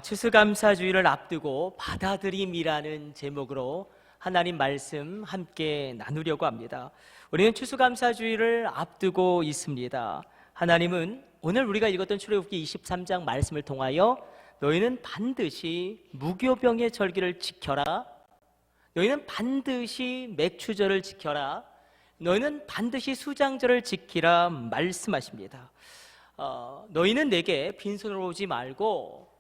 추수감사주의를 앞두고 받아들임이라는 제목으로 하나님 말씀 함께 나누려고 합니다. 우리는 추수감사주의를 앞두고 있습니다. 하나님은 오늘 우리가 읽었던 출애굽기 23장 말씀을 통하여 너희는 반드시 무교병의 절기를 지켜라, 너희는 반드시 맥추절을 지켜라, 너희는 반드시 수장절을 지키라 말씀하십니다. 너희는 내게 빈손으로 오지 말고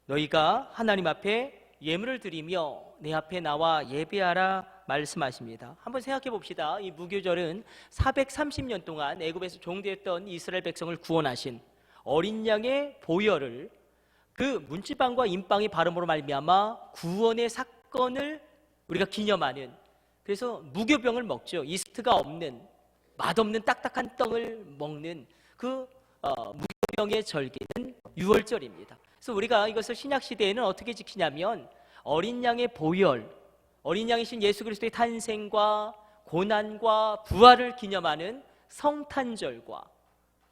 너희가 하나님 앞에 예물을 드리며 내 앞에 나와 예배하라 말씀하십니다. 한번 생각해 봅시다. 이 무교절은 430년 동안 애굽에서 종되었던 이스라엘 백성을 구원하신 어린 양의 보혈을 그 문지방과 임방의 발음으로 말미암아 구원의 사건을 우리가 기념하는, 그래서 무교병을 먹죠. 이스트가 없는 맛없는 딱딱한 떡을 먹는 그 무교병의 절기는 유월절입니다. 그래서 우리가 이것을 신약시대에는 어떻게 지키냐면 어린 양의 보혈, 어린 양이신 예수 그리스도의 탄생과 고난과 부활을 기념하는 성탄절과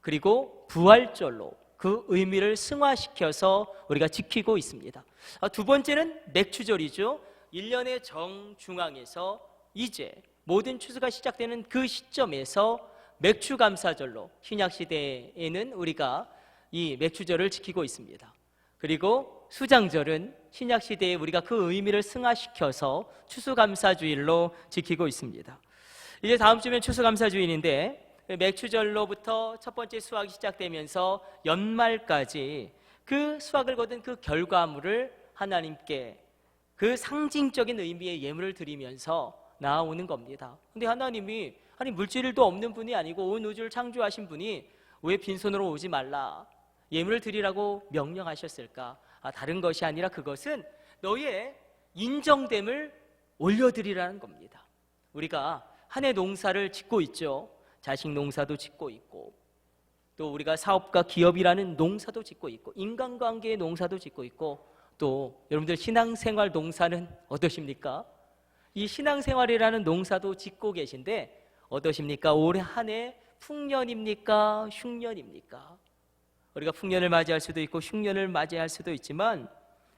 그리고 부활절로 그 의미를 승화시켜서 우리가 지키고 있습니다. 두 번째는 맥추절이죠. 1년의 정중앙에서 이제 모든 추수가 시작되는 그 시점에서 맥추감사절로 신약시대에는 우리가 이 맥추절을 지키고 있습니다. 그리고 수장절은 신약시대에 우리가 그 의미를 승화시켜서 추수감사주일로 지키고 있습니다. 이제 다음 주면 추수감사주일인데 맥추절로부터 첫 번째 수확이 시작되면서 연말까지 그 수확을 거둔 그 결과물을 하나님께 그 상징적인 의미의 예물을 드리면서 나아오는 겁니다. 근데 하나님이 물질도 없는 분이 아니고 온 우주를 창조하신 분이 왜 빈손으로 오지 말라, 예물을 드리라고 명령하셨을까? 다른 것이 아니라 그것은 너희의 인정됨을 올려드리라는 겁니다. 우리가 한 해 농사를 짓고 있죠. 자식 농사도 짓고 있고, 또 우리가 사업과 기업이라는 농사도 짓고 있고, 인간관계의 농사도 짓고 있고, 또 여러분들 신앙생활 농사는 어떠십니까? 이 신앙생활이라는 농사도 짓고 계신데 어떠십니까? 올해 한 해 풍년입니까? 흉년입니까? 우리가 풍년을 맞이할 수도 있고 흉년을 맞이할 수도 있지만,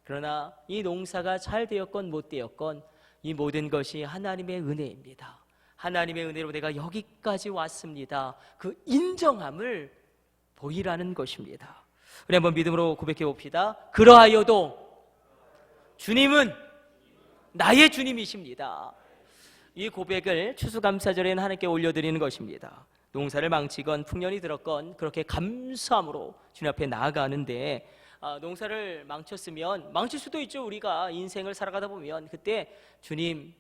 그러나 이 농사가 잘 되었건 못 되었건 이 모든 것이 하나님의 은혜입니다. 하나님의 은혜로 내가 여기까지 왔습니다. 그 인정함을 보이라는 것입니다. 우리 한번 믿음으로 고백해 봅시다. 그러하여도 주님은 나의 주님이십니다. 이 고백을 추수감사절에는 하나님께 올려드리는 것입니다. 농사를 망치건 풍년이 들었건 그렇게 감사함으로 주님 앞에 나아가는데, 농사를 망쳤으면, 망칠 수도 있죠. 우리가 인생을 살아가다 보면 그때 주님,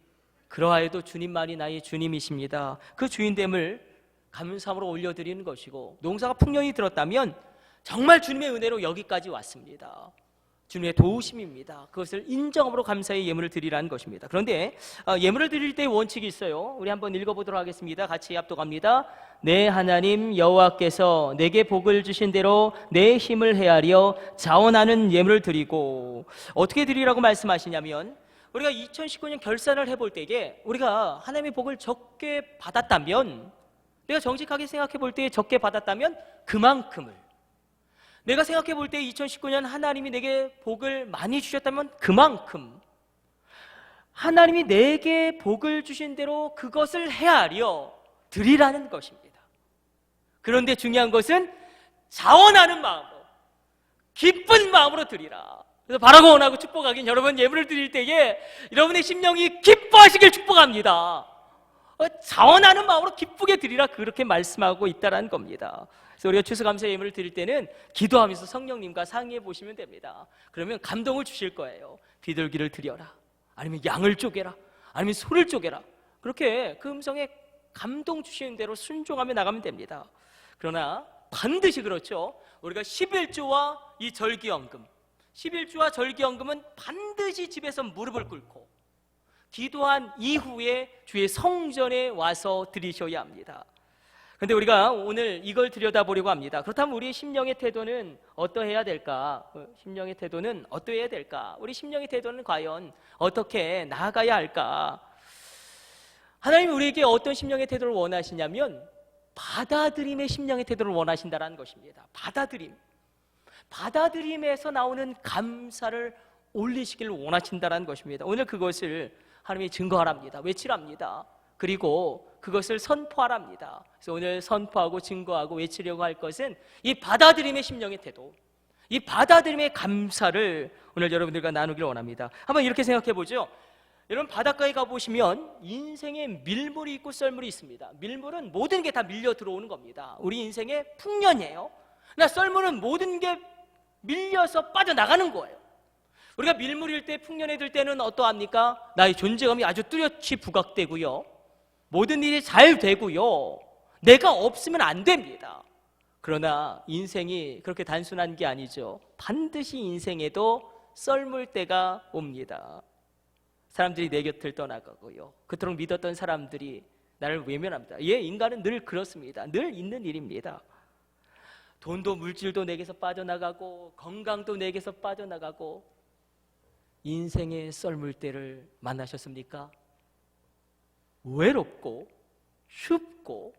그러하여도 주님만이 나의 주님이십니다. 그 주인됨을 감사함으로 올려드리는 것이고, 농사가 풍년이 들었다면 정말 주님의 은혜로 여기까지 왔습니다. 주님의 도우심입니다. 그것을 인정함으로 감사의 예물을 드리라는 것입니다. 그런데 예물을 드릴 때의 원칙이 있어요. 우리 한번 읽어보도록 하겠습니다. 같이 합독합니다. 내 하나님 여호와께서 내게 복을 주신 대로 내 힘을 헤아려 자원하는 예물을 드리고, 어떻게 드리라고 말씀하시냐면, 우리가 2019년 결산을 해볼 때에 우리가 하나님의 복을 적게 받았다면, 내가 정직하게 생각해 볼 때 적게 받았다면 그만큼을, 내가 생각해 볼 때 2019년 하나님이 내게 복을 많이 주셨다면 그만큼, 하나님이 내게 복을 주신 대로 그것을 헤아려 드리라는 것입니다. 그런데 중요한 것은 자원하는 마음으로, 기쁜 마음으로 드리라. 그래서 바라고 원하고 축복하긴, 여러분 예물을 드릴 때에 여러분의 심령이 기뻐하시길 축복합니다. 자원하는 마음으로 기쁘게 드리라, 그렇게 말씀하고 있다는 겁니다. 그래서 우리가 추수감사 예물을 드릴 때는 기도하면서 성령님과 상의해 보시면 됩니다. 그러면 감동을 주실 거예요. 비둘기를 드려라, 아니면 양을 쪼개라, 아니면 소를 쪼개라, 그렇게 그 음성에 감동 주시는 대로 순종하며 나가면 됩니다. 그러나 반드시 그렇죠. 우리가 11조와 이 절기연금, 11조와 절기연금은 반드시 집에서 무릎을 꿇고 기도한 이후에 주의 성전에 와서 드리셔야 합니다. 그런데 우리가 오늘 이걸 들여다보려고 합니다. 그렇다면 우리의 심령의 태도는 어떠해야 될까? 심령의 태도는 어떠해야 될까? 우리 심령의 태도는 과연 어떻게 나아가야 할까? 하나님이 우리에게 어떤 심령의 태도를 원하시냐면 받아들임의 심령의 태도를 원하신다는 것입니다. 받아들임. 받아들임에서 나오는 감사를 올리시기를 원하신다는 것입니다. 오늘 그것을 하나님이 증거하랍니다. 외치랍니다. 그리고 그것을 선포하랍니다. 그래서 오늘 선포하고 증거하고 외치려고 할 것은 이 받아들임의 심령의 태도, 이 받아들임의 감사를 오늘 여러분들과 나누기를 원합니다. 한번 이렇게 생각해 보죠. 여러분, 바닷가에 가보시면 인생에 밀물이 있고 썰물이 있습니다. 밀물은 모든 게 다 밀려 들어오는 겁니다. 우리 인생의 풍년이에요. 그러나 썰물은 모든 게 밀려서 빠져나가는 거예요. 우리가 밀물일 때, 풍년에 들 때는 어떠합니까? 나의 존재감이 아주 뚜렷이 부각되고요, 모든 일이 잘 되고요, 내가 없으면 안 됩니다. 그러나 인생이 그렇게 단순한 게 아니죠. 반드시 인생에도 썰물 때가 옵니다. 사람들이 내 곁을 떠나가고요, 그토록 믿었던 사람들이 나를 외면합니다. 예, 인간은 늘 그렇습니다. 늘 있는 일입니다. 돈도 물질도 내게서 빠져나가고 건강도 내게서 빠져나가고. 인생의 썰물 때를 만나셨습니까? 외롭고 춥고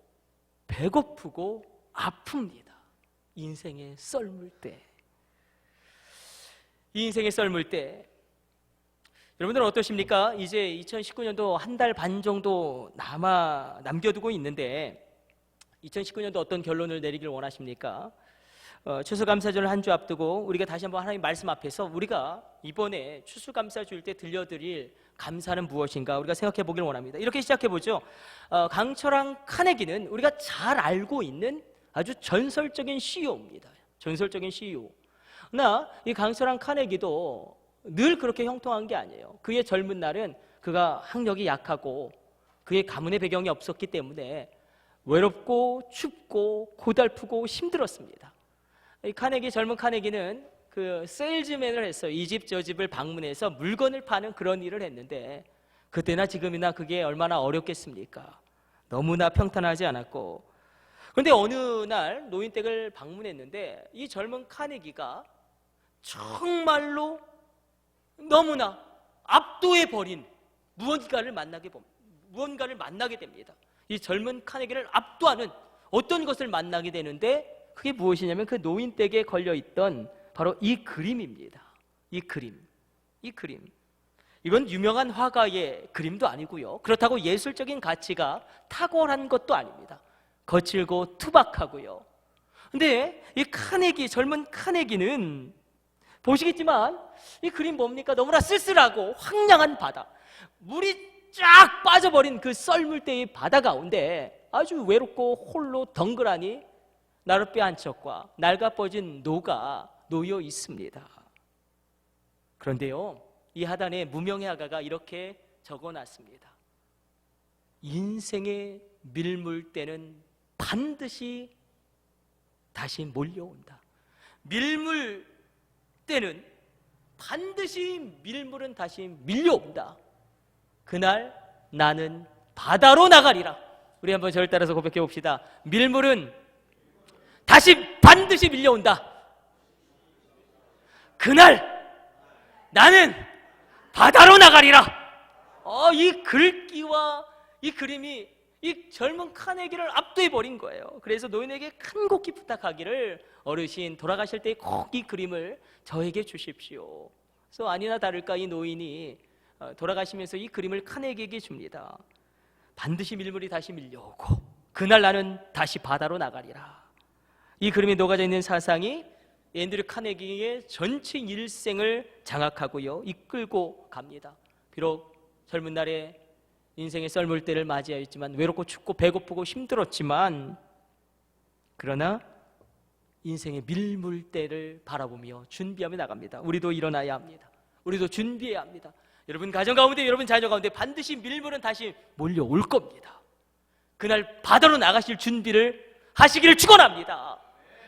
배고프고 아픕니다. 인생의 썰물 때. 이 인생의 썰물 때, 여러분들은 어떠십니까? 이제 2019년도 한 달 반 정도 남겨두고 있는데 2019년도 어떤 결론을 내리길 원하십니까? 추수감사절을 한 주 앞두고 우리가 다시 한번 하나님 말씀 앞에서 우리가 이번에 추수감사 주일 때 들려드릴 감사는 무엇인가 우리가 생각해 보길 원합니다. 이렇게 시작해 보죠. 강철왕 카네기는 우리가 잘 알고 있는 아주 전설적인 CEO입니다. 전설적인 CEO. 그러나 이 강철왕 카네기도 늘 그렇게 형통한 게 아니에요. 그의 젊은 날은 그가 학력이 약하고 그의 가문의 배경이 없었기 때문에 외롭고 춥고 고달프고 힘들었습니다. 이 젊은 카네기는 그 세일즈맨을 했어요. 이 집 저 집을 방문해서 물건을 파는 그런 일을 했는데 그때나 지금이나 그게 얼마나 어렵겠습니까? 너무나 평탄하지 않았고. 그런데 어느 날 노인댁을 방문했는데 이 젊은 카네기가 정말로 너무나 압도해버린 무언가를 만나게 됩니다. 이 젊은 카네기를 압도하는 어떤 것을 만나게 되는데 그게 무엇이냐면 그 노인댁에 걸려있던 바로 이 그림입니다. 이 그림. 이건 유명한 화가의 그림도 아니고요, 그렇다고 예술적인 가치가 탁월한 것도 아닙니다. 거칠고 투박하고요. 근데 이 젊은 카네기는 보시겠지만 이 그림 뭡니까? 너무나 쓸쓸하고 황량한 바다, 물이 쫙 빠져버린 그 썰물대의 바다 가운데 아주 외롭고 홀로 덩그라니 나룻배 한 척과 낡아뻗은 노가 놓여 있습니다. 그런데요, 이 하단에 무명의 화가가 이렇게 적어놨습니다. 인생의 밀물 때는 반드시 다시 몰려온다. 밀물 때는 반드시 밀물은 다시 밀려온다. 그날 나는 바다로 나가리라. 우리 한번 저를 따라서 고백해 봅시다. 밀물은 다시 반드시 밀려온다. 그날 나는 바다로 나가리라. 이 글귀와 이 그림이 이 젊은 카네기를 압도해버린 거예요. 그래서 노인에게 간곡히 부탁하기를, 어르신 돌아가실 때 꼭 이 그림을 저에게 주십시오. 그래서 아니나 다를까 이 노인이 돌아가시면서 이 그림을 카네기에게 줍니다. 반드시 밀물이 다시 밀려오고 그날 나는 다시 바다로 나가리라. 이 그림에 녹아져 있는 사상이 앤드류 카네기의 전체 일생을 장악하고요, 이끌고 갑니다. 비록 젊은 날에 인생의 썰물 때를 맞이하였지만 외롭고 춥고 배고프고 힘들었지만, 그러나 인생의 밀물 때를 바라보며 준비하며 나갑니다. 우리도 일어나야 합니다. 우리도 준비해야 합니다. 여러분 가정 가운데, 여러분 자녀 가운데 반드시 밀물은 다시 몰려올 겁니다. 그날 바다로 나가실 준비를 하시기를 축원합니다.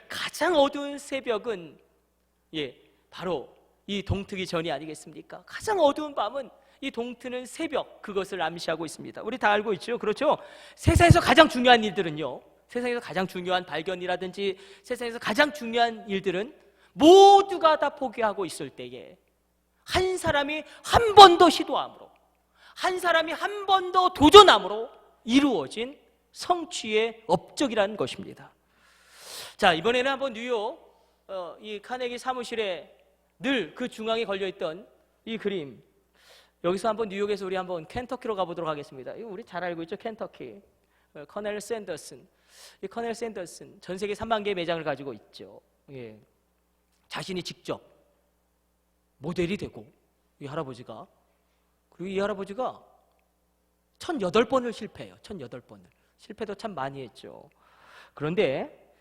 가장 어두운 새벽은 바로 이 동트기 전이 아니겠습니까? 가장 어두운 밤은 이 동트는 새벽, 그것을 암시하고 있습니다. 우리 다 알고 있죠? 그렇죠? 세상에서 가장 중요한 일들은요, 세상에서 가장 중요한 발견이라든지 세상에서 가장 중요한 일들은 모두가 다 포기하고 있을 때에 한 사람이 한 번 더 시도함으로, 한 사람이 한 번 더 도전함으로 이루어진 성취의 업적이라는 것입니다. 자, 이번에는 한번 뉴욕 이 카네기 사무실에 늘 그 중앙에 걸려있던 이 그림, 여기서 한번 뉴욕에서 우리 한번 켄터키로 가보도록 하겠습니다. 이거 우리 잘 알고 있죠, 켄터키. 커넬 샌더슨. 이 커넬 샌더슨 전 세계 3만 개의 매장을 가지고 있죠. 예. 자신이 직접 모델이 되고, 이 할아버지가, 그리고 이 할아버지가 1008번을 실패해요. 1008번을. 실패도 참 많이 했죠. 그런데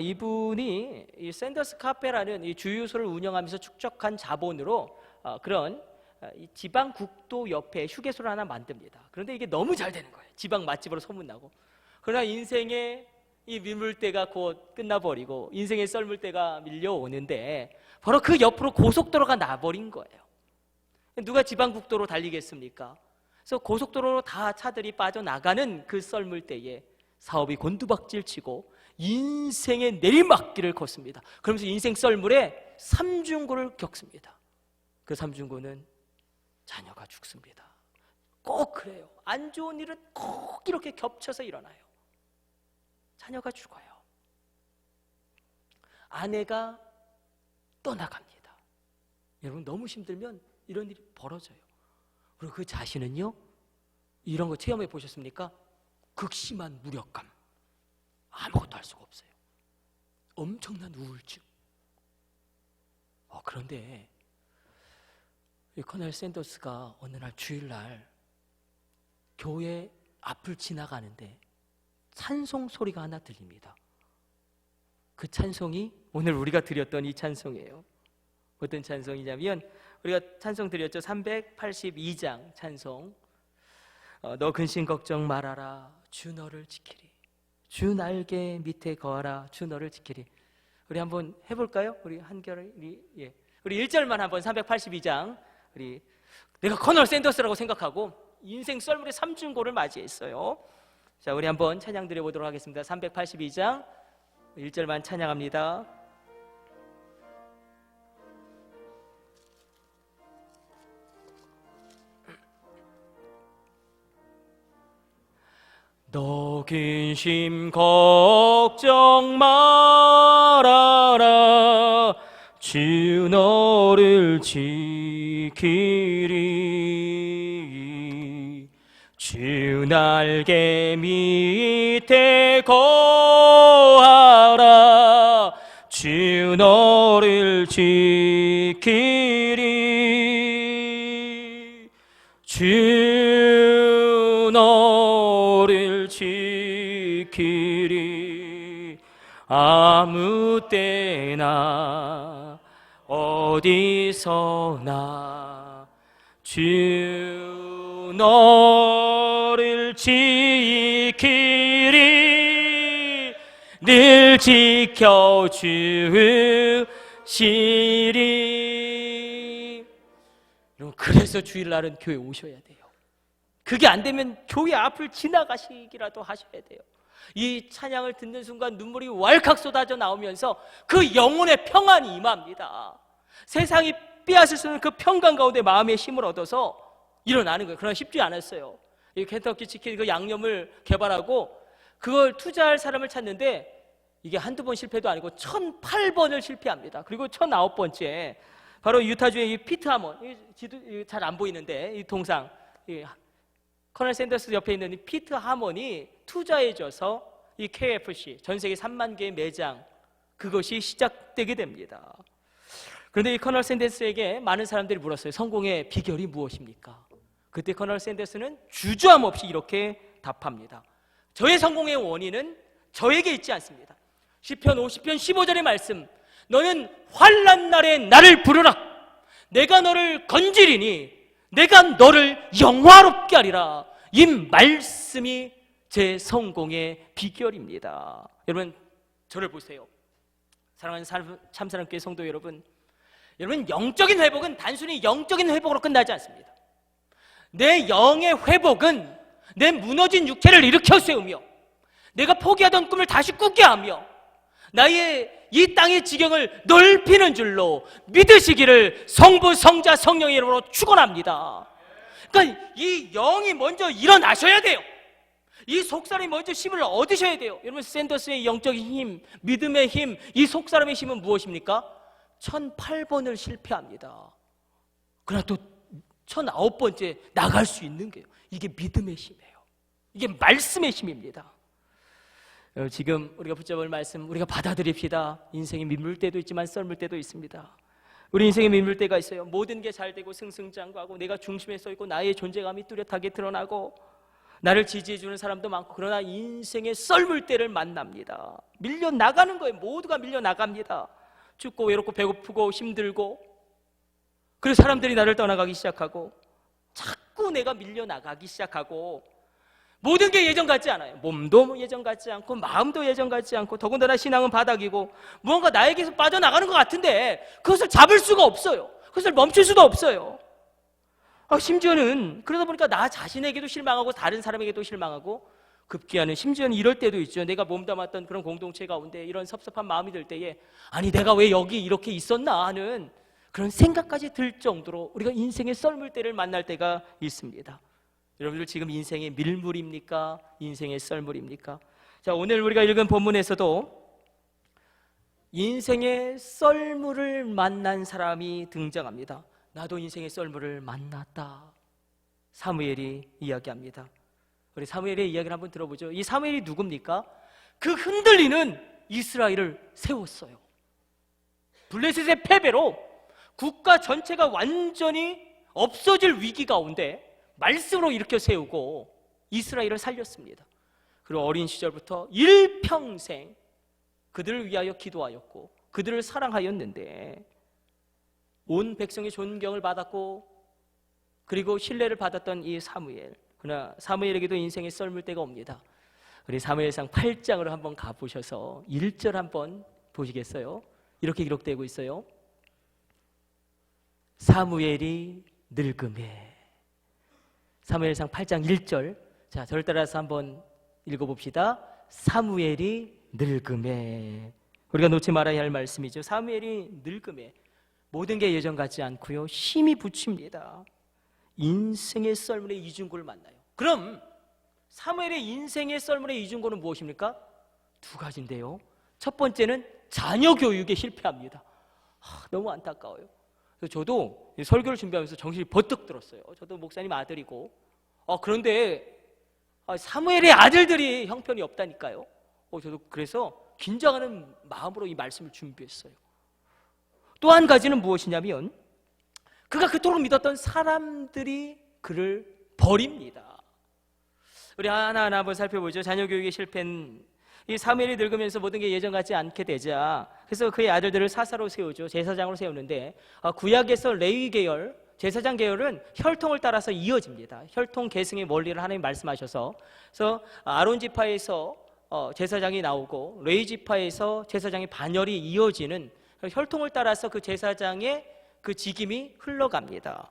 이분이 이 샌더스 카페라는 이 주유소를 운영하면서 축적한 자본으로 그런 이 지방 국도 옆에 휴게소를 하나 만듭니다. 그런데 이게 너무 잘 되는 거예요. 지방 맛집으로 소문나고. 그러나 인생의 이 밀물대가 곧 끝나버리고 인생의 썰물대가 밀려오는데 바로 그 옆으로 고속도로가 나버린 거예요. 누가 지방 국도로 달리겠습니까? 그래서 고속도로로 다 차들이 빠져나가는 그 썰물대에 사업이 곤두박질치고 인생의 내리막길을 걷습니다. 그러면서 인생 썰물에 삼중고를 겪습니다. 그 삼중고는 자녀가 죽습니다. 꼭 그래요. 안 좋은 일은 꼭 이렇게 겹쳐서 일어나요. 자녀가 죽어요. 아내가 떠나갑니다. 여러분, 너무 힘들면 이런 일이 벌어져요. 그리고 그 자신은요, 이런 거 체험해 보셨습니까? 극심한 무력감, 아무것도 할 수가 없어요. 엄청난 우울증. 그런데 이 커넬 샌더스가 어느 날 주일날 교회 앞을 지나가는데 찬송 소리가 하나 들립니다. 그 찬송이 오늘 우리가 드렸던 이 찬송이에요. 어떤 찬송이냐면 우리가 찬송 드렸죠. 382장 찬송. 너 근심 걱정 말아라, 주 너를 지키리. 주 날개 밑에 거하라, 주 너를 지키리. 우리 한번 해볼까요? 우리 한결이, 예. 우리 1절만 한번 382장. 우리 내가 커널 샌더스라고 생각하고 인생 썰물의 삼중고를 맞이했어요. 자, 우리 한번 찬양 드려보도록 하겠습니다. 382장 1절만 찬양합니다. 너 근심 걱정 말아라, 주 너를 지키리. 주 날개 밑에 거하라, 주 너를 지키리. 주 너를 지키리. 아무 때나 어디서나 주 너를 지키리. 늘 지켜주시리. 그래서 주일날은 교회 오셔야 돼요. 그게 안 되면 교회 앞을 지나가시기라도 하셔야 돼요. 이 찬양을 듣는 순간 눈물이 왈칵 쏟아져 나오면서 그 영혼의 평안이 임합니다. 세상이 빼앗을 수 없는 그 평강 가운데 마음의 힘을 얻어서 일어나는 거예요. 그러나 쉽지 않았어요. 이 켄터키 치킨 그 양념을 개발하고 그걸 투자할 사람을 찾는데 이게 한두 번 실패도 아니고 1008번을 실패합니다. 그리고 1009번째 바로 유타주의 이 피트 하몬, 잘 안 보이는데 이 동상, 커널 샌더스 옆에 있는 이 피트 하몬이 투자해줘서 이 KFC 전 세계 3만 개의 매장, 그것이 시작되게 됩니다. 그런데 이 커널 샌더스에게 많은 사람들이 물었어요. 성공의 비결이 무엇입니까? 그때 커널 샌더스는 주저함 없이 이렇게 답합니다. 저의 성공의 원인은 저에게 있지 않습니다. 시편 50편 15절의 말씀, 너는 환난 날에 나를 부르라. 내가 너를 건지리니 내가 너를 영화롭게 하리라. 이 말씀이 제 성공의 비결입니다. 여러분, 저를 보세요. 사랑하는 참사랑교회 성도 여러분, 영적인 회복은 단순히 영적인 회복으로 끝나지 않습니다. 내 영의 회복은 내 무너진 육체를 일으켜 세우며 내가 포기하던 꿈을 다시 꾸게 하며 나의 이 땅의 지경을 넓히는 줄로 믿으시기를 성부, 성자, 성령의 이름으로 축원합니다. 그러니까 이 영이 먼저 일어나셔야 돼요. 이 속사람이 먼저 힘을 얻으셔야 돼요. 여러분, 샌더스의 영적인 힘, 믿음의 힘, 이 속사람의 힘은 무엇입니까? 1008번을 실패합니다. 그러나 또 1009번째 나갈 수 있는 게요. 이게 믿음의 힘이에요. 이게 말씀의 힘입니다. 지금 우리가 붙잡을 말씀, 우리가 받아들입시다. 인생이 민물 때도 있지만 썰물 때도 있습니다. 우리 인생에 민물 때가 있어요. 모든 게 잘 되고 승승장구하고 내가 중심에 서 있고 나의 존재감이 뚜렷하게 드러나고 나를 지지해주는 사람도 많고, 그러나 인생의 썰물 때를 만납니다. 밀려나가는 거예요. 모두가 밀려나갑니다. 춥고 외롭고 배고프고 힘들고, 그래서 사람들이 나를 떠나가기 시작하고 자꾸 내가 밀려나가기 시작하고, 모든 게 예전 같지 않아요. 몸도 예전 같지 않고 마음도 예전 같지 않고, 더군다나 신앙은 바닥이고 무언가 나에게서 빠져나가는 것 같은데 그것을 잡을 수가 없어요. 그것을 멈출 수도 없어요. 심지어는 그러다 보니까 나 자신에게도 실망하고 다른 사람에게도 실망하고, 급기야는 심지어는 이럴 때도 있죠. 내가 몸담았던 그런 공동체 가운데 이런 섭섭한 마음이 들 때에 아니 내가 왜 여기 이렇게 있었나 하는 그런 생각까지 들 정도로 우리가 인생의 썰물 때를 만날 때가 있습니다. 여러분들 지금 인생의 밀물입니까? 인생의 썰물입니까? 자, 오늘 우리가 읽은 본문에서도 인생의 썰물을 만난 사람이 등장합니다. 나도 인생의 썰물을 만났다. 사무엘이 이야기합니다. 우리 사무엘의 이야기를 한번 들어보죠. 이 사무엘이 누굽니까? 그 흔들리는 이스라엘을 세웠어요. 블레셋의 패배로 국가 전체가 완전히 없어질 위기 가운데 말씀으로 일으켜 세우고 이스라엘을 살렸습니다. 그리고 어린 시절부터 일평생 그들을 위하여 기도하였고 그들을 사랑하였는데 온 백성의 존경을 받았고 그리고 신뢰를 받았던 이 사무엘, 그러나 사무엘에게도 인생의 썰물 때가 옵니다. 우리 사무엘상 8장으로 한번 가보셔서 1절 한번 보시겠어요? 이렇게 기록되고 있어요. 사무엘이 늙음에. 사무엘상 8장 1절. 자, 저를 따라서 한번 읽어봅시다. 사무엘이 늙음에. 우리가 놓지 말아야 할 말씀이죠. 사무엘이 늙음에. 모든 게 예전 같지 않고요, 힘이 붙입니다. 인생의 썰물의 이중고를 만나요. 그럼 사무엘의 인생의 썰물의 이중고는 무엇입니까? 두 가지인데요. 첫 번째는 자녀 교육에 실패합니다. 너무 안타까워요. 저도 설교를 준비하면서 정신이 버뜩 들었어요. 저도 목사님 아들이고, 그런데 사무엘의 아들들이 형편이 없다니까요. 저도 그래서 긴장하는 마음으로 이 말씀을 준비했어요. 또 한 가지는 무엇이냐면 그가 그토록 믿었던 사람들이 그를 버립니다. 우리 하나하나 한번 살펴보죠. 자녀 교육에 실패한 이 사무엘이 늙으면서 모든 게 예전 같지 않게 되자, 그래서 그의 아들들을 사사로 세우죠. 제사장으로 세우는데, 구약에서 레위 계열, 제사장 계열은 혈통을 따라서 이어집니다. 혈통 계승의 원리를 하나님 말씀하셔서, 그래서 아론 지파에서 제사장이 나오고 레위 지파에서 제사장의 반열이 이어지는 혈통을 따라서 그 제사장의 그 직임이 흘러갑니다.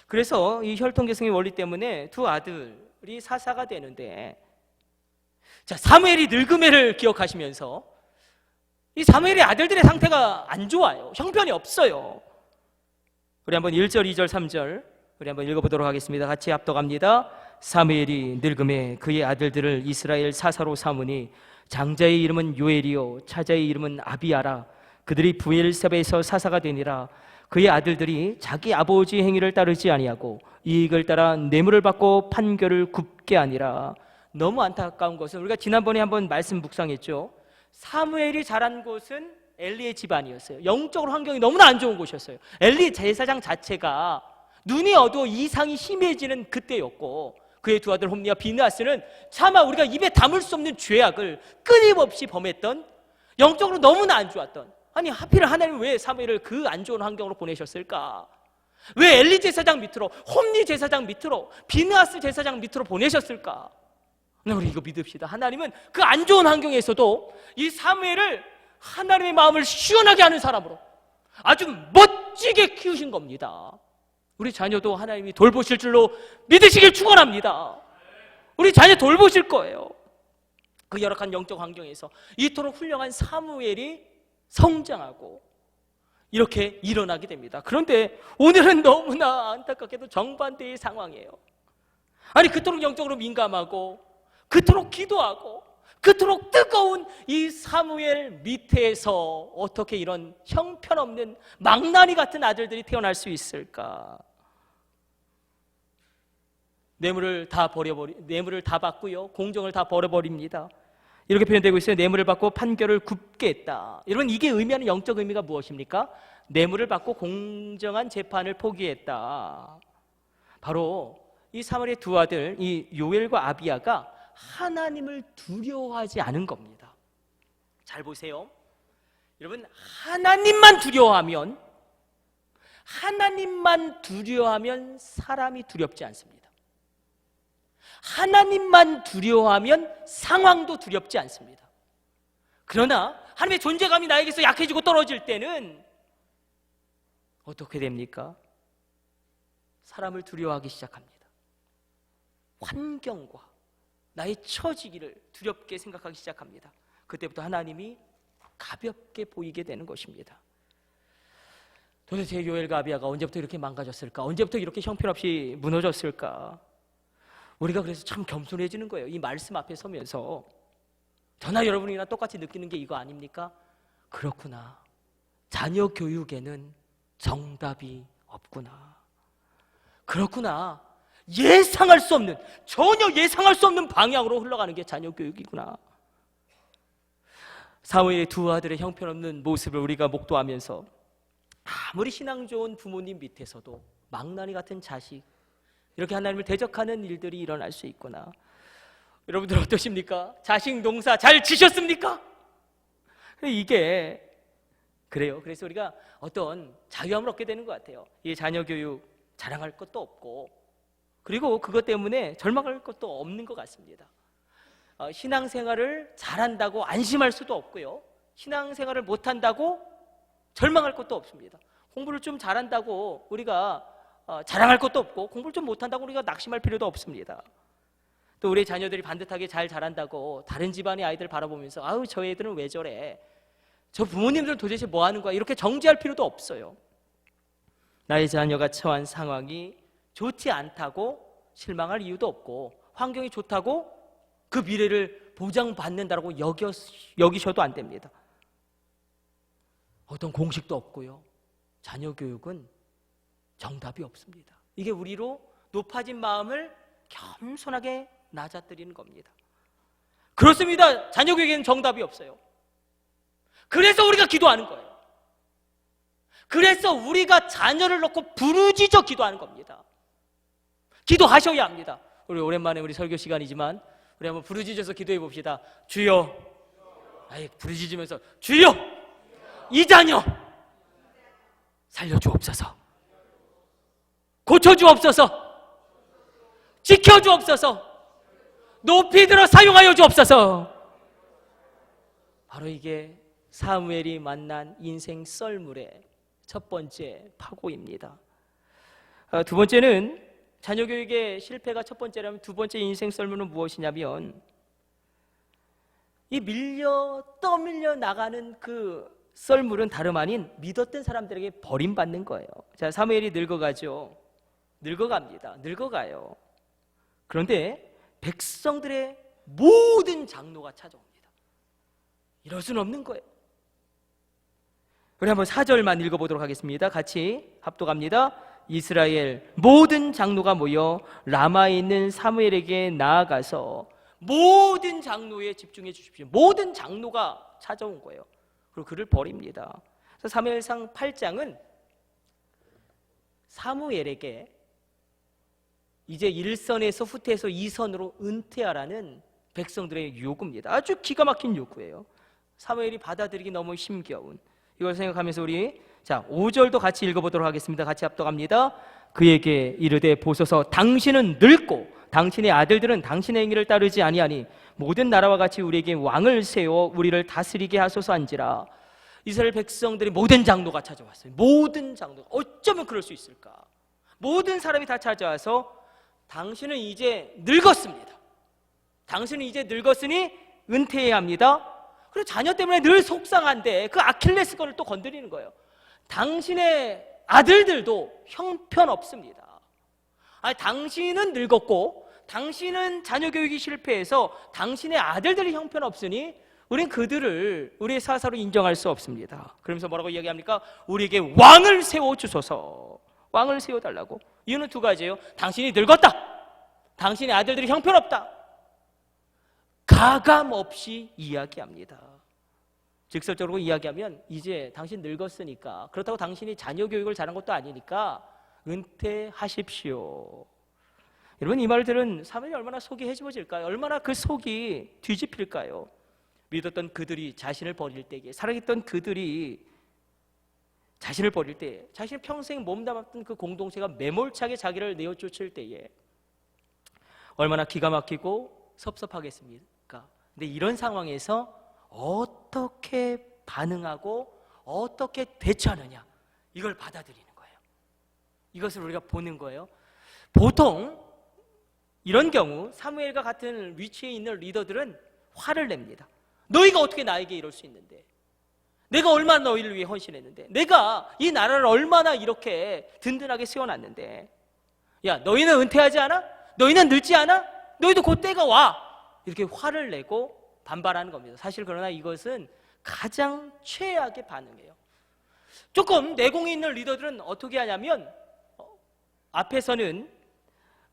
그래서 이 혈통 계승의 원리 때문에 두 아들이 사사가 되는데, 자, 사무엘이 늙음에를 기억하시면서 이 사무엘의 아들들의 상태가 안 좋아요. 형편이 없어요. 우리 한번 1절, 2절, 3절 우리 한번 읽어보도록 하겠습니다. 같이 합독합니다. 사무엘이 늙음에 그의 아들들을 이스라엘 사사로 삼으니 장자의 이름은 요엘이요 차자의 이름은 아비야라. 그들이 브엘세바에서 사사가 되니라. 그의 아들들이 자기 아버지 행위를 따르지 아니하고 이익을 따라 뇌물을 받고 판결을 굽게 하니라. 너무 안타까운 것은 우리가 지난번에 한번 말씀 묵상했죠. 사무엘이 자란 곳은 엘리의 집안이었어요. 영적으로 환경이 너무나 안 좋은 곳이었어요. 엘리 제사장 자체가 눈이 어두워 이상이 심해지는 그때였고, 그의 두 아들 홈리와 비느하스는 차마 우리가 입에 담을 수 없는 죄악을 끊임없이 범했던, 영적으로 너무나 안 좋았던, 아니 하필 하나님 왜 사무엘을 그 안 좋은 환경으로 보내셨을까? 왜 엘리 제사장 밑으로, 홈리 제사장 밑으로, 비느하스 제사장 밑으로 보내셨을까? 우리 이거 믿읍시다. 하나님은 그 안 좋은 환경에서도 이 사무엘을 하나님의 마음을 시원하게 하는 사람으로 아주 멋지게 키우신 겁니다. 우리 자녀도 하나님이 돌보실 줄로 믿으시길 축원합니다. 우리 자녀 돌보실 거예요. 그 열악한 영적 환경에서 이토록 훌륭한 사무엘이 성장하고 이렇게 일어나게 됩니다. 그런데 오늘은 너무나 안타깝게도 정반대의 상황이에요. 아니 그토록 영적으로 민감하고 그토록 기도하고 그토록 뜨거운 이 사무엘 밑에서 어떻게 이런 형편없는 망나니 같은 아들들이 태어날 수 있을까? 뇌물을 다 받고요, 공정을 다 버려버립니다. 이렇게 표현되고 있어요. 뇌물을 받고 판결을 굽게 했다. 여러분, 이게 의미하는 영적 의미가 무엇입니까? 뇌물을 받고 공정한 재판을 포기했다. 바로 이 사무엘의 두 아들, 이 요엘과 아비야가 하나님을 두려워하지 않은 겁니다. 잘 보세요. 여러분, 하나님만 두려워하면 사람이 두렵지 않습니다. 하나님만 두려워하면 상황도 두렵지 않습니다. 그러나 하나님의 존재감이 나에게서 약해지고 떨어질 때는 어떻게 됩니까? 사람을 두려워하기 시작합니다. 환경과 나의 처지기를 두렵게 생각하기 시작합니다. 그때부터 하나님이 가볍게 보이게 되는 것입니다. 도대체 요엘과 아비야가 언제부터 이렇게 망가졌을까? 언제부터 이렇게 형편없이 무너졌을까? 우리가 그래서 참 겸손해지는 거예요. 이 말씀 앞에 서면서 저나 여러분이나 똑같이 느끼는 게 이거 아닙니까? 그렇구나. 자녀 교육에는 정답이 없구나. 그렇구나. 전혀 예상할 수 없는 방향으로 흘러가는 게 자녀 교육이구나. 사무엘의 두 아들의 형편없는 모습을 우리가 목도하면서 아무리 신앙 좋은 부모님 밑에서도 망나니 같은 자식, 이렇게 하나님을 대적하는 일들이 일어날 수 있구나. 여러분들 어떠십니까? 자식 농사 잘 지셨습니까? 이게 그래요. 그래서 우리가 어떤 자유함을 얻게 되는 것 같아요. 이 자녀 교육 자랑할 것도 없고, 그리고 그것 때문에 절망할 것도 없는 것 같습니다. 신앙생활을 잘한다고 안심할 수도 없고요, 신앙생활을 못한다고 절망할 것도 없습니다. 공부를 좀 잘한다고 우리가 자랑할 것도 없고, 공부를 좀 못한다고 우리가 낙심할 필요도 없습니다. 또 우리 자녀들이 반듯하게 잘 자란다고 다른 집안의 아이들 바라보면서 아우 저 애들은 왜 저래, 저 부모님들은 도대체 뭐 하는 거야, 이렇게 정죄할 필요도 없어요. 나의 자녀가 처한 상황이 좋지 않다고 실망할 이유도 없고, 환경이 좋다고 그 미래를 보장받는다고 여기셔도 안 됩니다. 어떤 공식도 없고요, 자녀 교육은 정답이 없습니다. 이게 우리로 높아진 마음을 겸손하게 낮아뜨리는 겁니다. 그렇습니다. 자녀 교육에는 정답이 없어요. 그래서 우리가 기도하는 거예요. 그래서 우리가 자녀를 놓고 부르짖어 기도하는 겁니다. 기도하셔야 합니다. 우리 오랜만에 우리 설교 시간이지만 우리 한번 부르짖어서 기도해 봅시다. 주여, 부르짖으면서 주여, 이 자녀 살려주옵소서, 고쳐주옵소서, 지켜주옵소서, 높이 들어 사용하여 주옵소서. 바로 이게 사무엘이 만난 인생 썰물의 첫 번째 파고입니다. 두 번째는, 자녀 교육의 실패가 첫 번째라면 두 번째 인생 썰물은 무엇이냐면, 이 떠밀려 나가는 그 썰물은 다름 아닌 믿었던 사람들에게 버림받는 거예요. 자, 사무엘이 늙어가죠. 늙어가요. 그런데 백성들의 모든 장로가 찾아옵니다. 이럴 수는 없는 거예요. 우리 한번 4절만 읽어보도록 하겠습니다. 같이 합독합니다. 이스라엘 모든 장로가 모여 라마에 있는 사무엘에게 나아가서, 모든 장로에 집중해 주십시오. 모든 장로가 찾아온 거예요. 그리고 그를 버립니다. 그래서 사무엘상 8장은 사무엘에게 이제 1선에서 후퇴해서 2선으로 은퇴하라는 백성들의 요구입니다. 아주 기가 막힌 요구예요. 사무엘이 받아들이기 너무 힘겨운 이걸 생각하면서 우리 5절도 같이 읽어보도록 하겠습니다. 같이 합독합니다. 그에게 이르되 보소서, 당신은 늙고 당신의 아들들은 당신의 행위를 따르지 아니하니 모든 나라와 같이 우리에게 왕을 세워 우리를 다스리게 하소서 한지라. 이스라엘 백성들이 모든 장로가 찾아왔어요. 모든 장로가. 어쩌면 그럴 수 있을까? 모든 사람이 다 찾아와서 당신은 이제 늙었습니다. 당신은 이제 늙었으니 은퇴해야 합니다. 그리고 자녀 때문에 늘 속상한데 그 아킬레스건을 또 건드리는 거예요. 당신의 아들들도 형편없습니다. 당신은 늙었고 당신은 자녀 교육이 실패해서 당신의 아들들이 형편없으니 우린 그들을 우리의 사사로 인정할 수 없습니다. 그러면서 뭐라고 이야기합니까? 우리에게 왕을 세워주소서. 왕을 세워달라고. 이유는 두 가지예요. 당신이 늙었다. 당신의 아들들이 형편없다. 가감 없이 이야기합니다. 직설적으로 이야기하면 이제 당신 늙었으니까, 그렇다고 당신이 자녀 교육을 잘한 것도 아니니까 은퇴하십시오. 여러분, 이 말들은 사무엘이 얼마나 속이 해집어질까요? 얼마나 그 속이 뒤집힐까요? 믿었던 그들이 자신을 버릴 때에, 사랑했던 그들이 자신을 버릴 때에, 자신이 평생 몸담았던 그 공동체가 매몰차게 자기를 내어쫓을 때에 얼마나 기가 막히고 섭섭하겠습니까? 근데 이런 상황에서 어떻게 반응하고 어떻게 대처하느냐, 이걸 받아들이는 거예요. 이것을 우리가 보는 거예요. 보통 이런 경우 사무엘과 같은 위치에 있는 리더들은 화를 냅니다. 너희가 어떻게 나에게 이럴 수 있는데, 내가 얼마나 너희를 위해 헌신했는데, 내가 이 나라를 얼마나 이렇게 든든하게 세워놨는데, 야, 너희는 은퇴하지 않아? 너희는 늙지 않아? 너희도 곧 때가 와. 이렇게 화를 내고 반발하는 겁니다. 사실 그러나 이것은 가장 최악의 반응이에요. 조금 내공이 있는 리더들은 어떻게 하냐면 앞에서는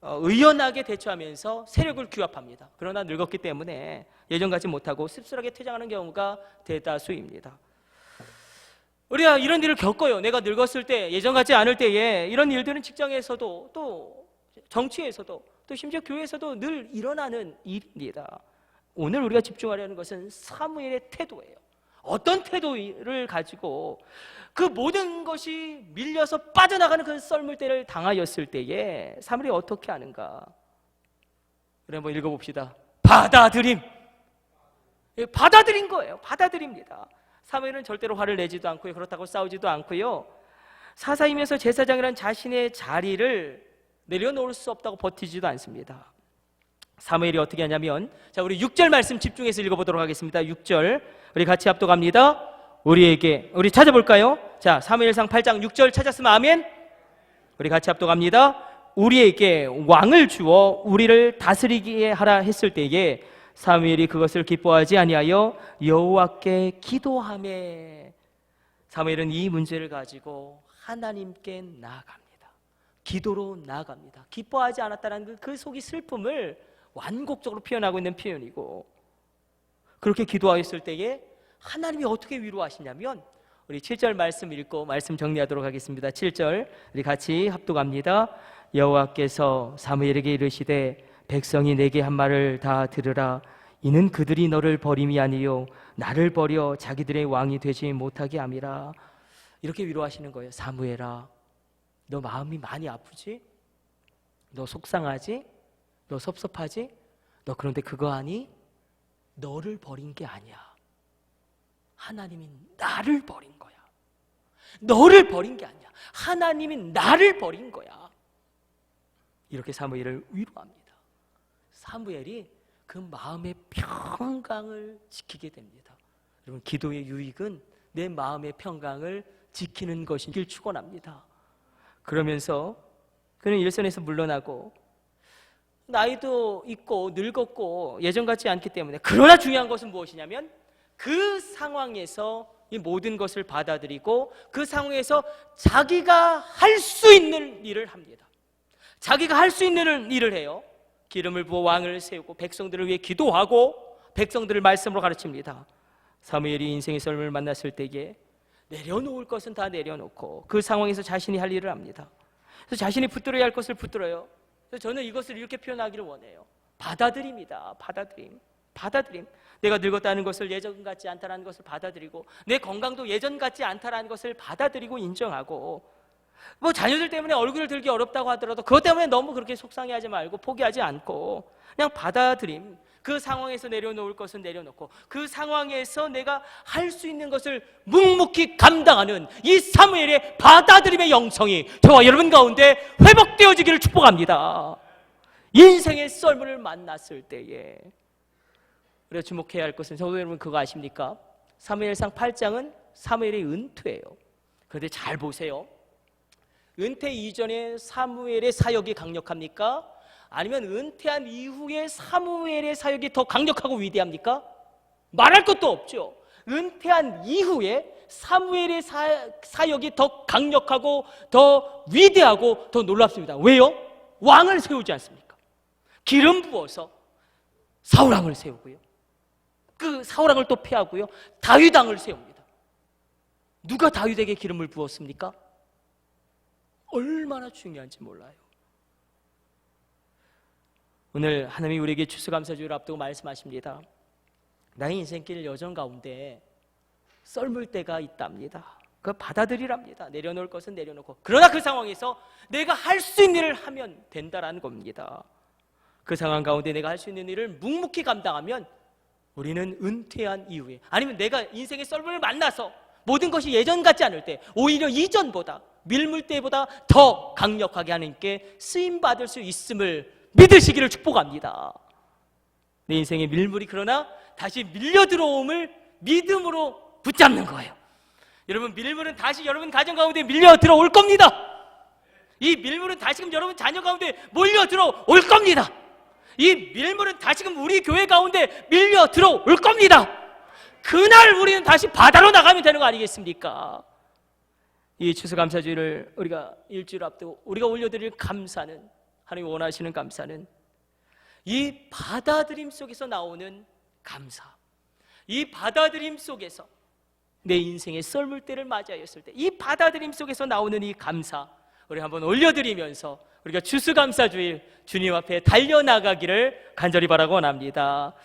의연하게 대처하면서 세력을 규합합니다. 그러나 늙었기 때문에 예전 같지 못하고 씁쓸하게 퇴장하는 경우가 대다수입니다. 우리가 이런 일을 겪어요. 내가 늙었을 때, 예전 같지 않을 때에 이런 일들은 직장에서도, 또 정치에서도, 또 심지어 교회에서도 늘 일어나는 일입니다. 오늘 우리가 집중하려는 것은 사무엘의 태도예요. 어떤 태도를 가지고 그 모든 것이 밀려서 빠져나가는 그 썰물대를 당하였을 때에 사무엘이 어떻게 하는가? 그래, 한번 읽어봅시다. 받아들임. 받아들인 거예요. 받아들입니다. 사무엘은 절대로 화를 내지도 않고요, 그렇다고 싸우지도 않고요, 사사이면서 제사장이란 자신의 자리를 내려놓을 수 없다고 버티지도 않습니다. 사무엘이 어떻게 하냐면, 자, 우리 6절 말씀 집중해서 읽어보도록 하겠습니다. 6절 우리 같이 합독합니다. 우리 찾아볼까요? 자, 사무엘상 8장 6절 찾았으면 아멘. 우리 같이 합독합니다. 우리에게 왕을 주어 우리를 다스리게 하라 했을 때에 사무엘이 그것을 기뻐하지 아니하여 여호와께 기도하매. 사무엘은 이 문제를 가지고 하나님께 나아갑니다. 기도로 나아갑니다. 기뻐하지 않았다는 그 속이 슬픔을 완곡적으로 표현하고 있는 표현이고, 그렇게 기도하였을 때에 하나님이 어떻게 위로하시냐면, 우리 7절 말씀 읽고 말씀 정리하도록 하겠습니다. 7절 우리 같이 합독합니다. 여호와께서 사무엘에게 이르시되 백성이 내게 한 말을 다 들으라. 이는 그들이 너를 버림이 아니요 나를 버려 자기들의 왕이 되지 못하게 함이라. 이렇게 위로하시는 거예요. 사무엘아, 너 마음이 많이 아프지? 너 속상하지? 너 섭섭하지? 너 그런데 그거 아니? 너를 버린 게 아니야. 하나님이 나를 버린 거야. 너를 버린 게 아니야. 하나님이 나를 버린 거야. 이렇게 사무엘을 위로합니다. 사무엘이 그 마음의 평강을 지키게 됩니다. 여러분, 기도의 유익은 내 마음의 평강을 지키는 것이길 축원합니다. 그러면서 그는 일선에서 물러나고, 나이도 있고 늙었고 예전 같지 않기 때문에, 그러나 중요한 것은 무엇이냐면 그 상황에서 이 모든 것을 받아들이고 그 상황에서 자기가 할 수 있는 일을 합니다. 자기가 할 수 있는 일을 해요. 기름을 부어 왕을 세우고 백성들을 위해 기도하고 백성들을 말씀으로 가르칩니다. 사무엘이 인생의 썰물을 만났을 때에 내려놓을 것은 다 내려놓고 그 상황에서 자신이 할 일을 합니다. 그래서 자신이 붙들어야 할 것을 붙들어요. 그래서 저는 이것을 이렇게 표현하기를 원해요. 받아들입니다. 받아들임. 내가 늙었다는 것을, 예전 같지 않다는 것을 받아들이고, 내 건강도 예전 같지 않다는 것을 받아들이고 인정하고, 뭐 자녀들 때문에 얼굴을 들기 어렵다고 하더라도 그것 때문에 너무 그렇게 속상해하지 말고 포기하지 않고 그냥 받아들임. 그 상황에서 내려놓을 것은 내려놓고 그 상황에서 내가 할 수 있는 것을 묵묵히 감당하는 이 사무엘의 받아들임의 영성이 저와 여러분 가운데 회복되어지기를 축복합니다. 인생의 썰물을 만났을 때에 우리가 주목해야 할 것은, 저도 여러분 그거 아십니까? 사무엘상 8장은 사무엘의 은퇴예요. 그런데 잘 보세요. 은퇴 이전에 사무엘의 사역이 강력합니까? 아니면 은퇴한 이후에 사무엘의 사역이 더 강력하고 위대합니까? 말할 것도 없죠. 은퇴한 이후에 사무엘의 사역이 더 강력하고 더 위대하고 더 놀랍습니다. 왜요? 왕을 세우지 않습니까? 기름 부어서 사울왕을 세우고요, 그 사울왕을 또 패하고요, 다윗왕을 세웁니다. 누가 다윗에게 기름을 부었습니까? 얼마나 중요한지 몰라요. 오늘 하나님이 우리에게 추수감사주일을 앞두고 말씀하십니다. 나의 인생길 여정 가운데 썰물 때가 있답니다. 그거 받아들이랍니다. 내려놓을 것은 내려놓고, 그러나 그 상황에서 내가 할 수 있는 일을 하면 된다라는 겁니다. 그 상황 가운데 내가 할 수 있는 일을 묵묵히 감당하면 우리는 은퇴한 이후에, 아니면 내가 인생의 썰물을 만나서 모든 것이 예전 같지 않을 때, 오히려 이전보다 밀물 때보다 더 강력하게 하나님께 쓰임받을 수 있음을 믿으시기를 축복합니다. 내 인생의 밀물이 그러나 다시 밀려 들어옴을 믿음으로 붙잡는 거예요. 여러분, 밀물은 다시 여러분 가정 가운데 밀려 들어올 겁니다. 이 밀물은 다시금 여러분 자녀 가운데 몰려 들어올 겁니다. 이 밀물은 다시금 우리 교회 가운데 밀려 들어올 겁니다. 그날 우리는 다시 바다로 나가면 되는 거 아니겠습니까? 이 추수감사주일을 우리가 일주일 앞두고 우리가 올려드릴 감사는, 하나님이 원하시는 감사는 이 받아들임 속에서 나오는 감사, 이 받아들임 속에서 내 인생의 썰물 때를 맞이하였을 때 이 받아들임 속에서 나오는 이 감사, 우리 한번 올려드리면서 우리가 추수감사주일 주님 앞에 달려나가기를 간절히 바라고 원합니다.